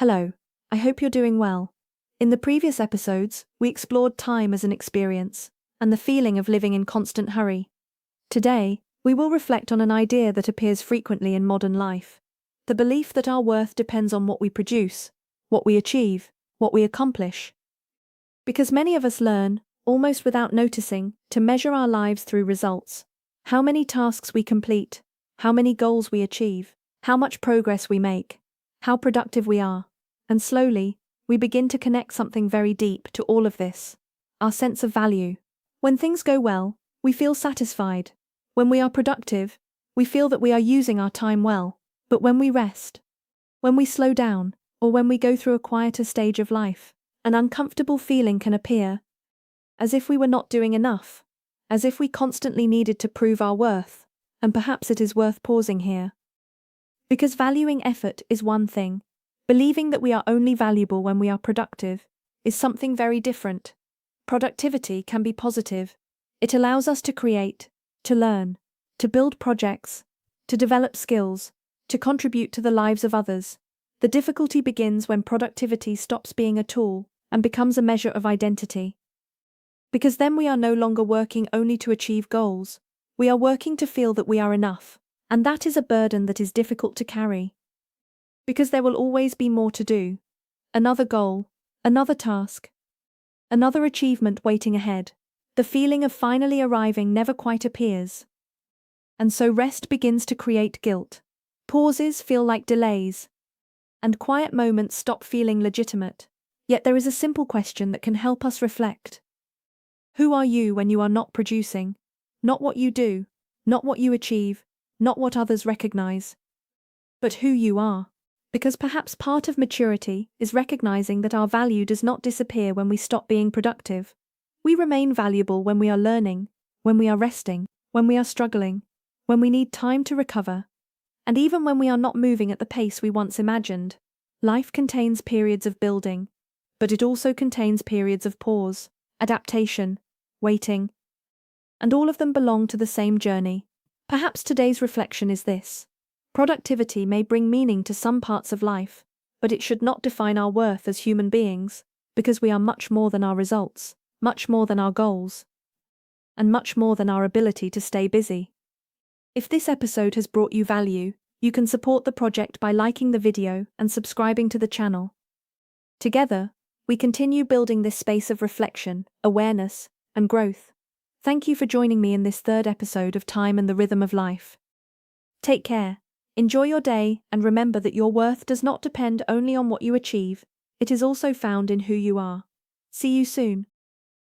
Hello, I hope you're doing well. In the previous episodes, we explored time as an experience and the feeling of living in constant hurry. Today, we will reflect on an idea that appears frequently in modern life: the belief that our worth depends on what we produce, what we achieve, what we accomplish. Because many of us learn, almost without noticing, to measure our lives through results: how many tasks we complete, how many goals we achieve, how much progress we make, how productive we are. And slowly, we begin to connect something very deep to all of this: our sense of value. When things go well, we feel satisfied. When we are productive, we feel that we are using our time well. But when we rest, when we slow down, or when we go through a quieter stage of life, an uncomfortable feeling can appear, as if we were not doing enough, as if we constantly needed to prove our worth. And perhaps it is worth pausing here. Because valuing effort is one thing, believing that we are only valuable when we are productive is something very different. Productivity can be positive. It allows us to create, to learn, to build projects, to develop skills, to contribute to the lives of others. The difficulty begins when productivity stops being a tool and becomes a measure of identity. Because then we are no longer working only to achieve goals, we are working to feel that we are enough, and that is a burden that is difficult to carry. Because there will always be more to do: another goal, another task, another achievement waiting ahead. The feeling of finally arriving never quite appears. And so rest begins to create guilt. Pauses feel like delays, and quiet moments stop feeling legitimate. Yet there is a simple question that can help us reflect. Who are you when you are not producing? Not what you do, not what you achieve, not what others recognize, but who you are. Because perhaps part of maturity is recognizing that our value does not disappear when we stop being productive. We remain valuable when we are learning, when we are resting, when we are struggling, when we need time to recover, and even when we are not moving at the pace we once imagined. Life contains periods of building, but it also contains periods of pause, adaptation, waiting, and all of them belong to the same journey. Perhaps today's reflection is this: productivity may bring meaning to some parts of life, but it should not define our worth as human beings, because we are much more than our results, much more than our goals, and much more than our ability to stay busy. If this episode has brought you value, you can support the project by liking the video and subscribing to the channel. Together, we continue building this space of reflection, awareness, and growth. Thank you for joining me in this third episode of Time and the Rhythm of Life. Take care. Enjoy your day, and remember that your worth does not depend only on what you achieve, it is also found in who you are. See you soon.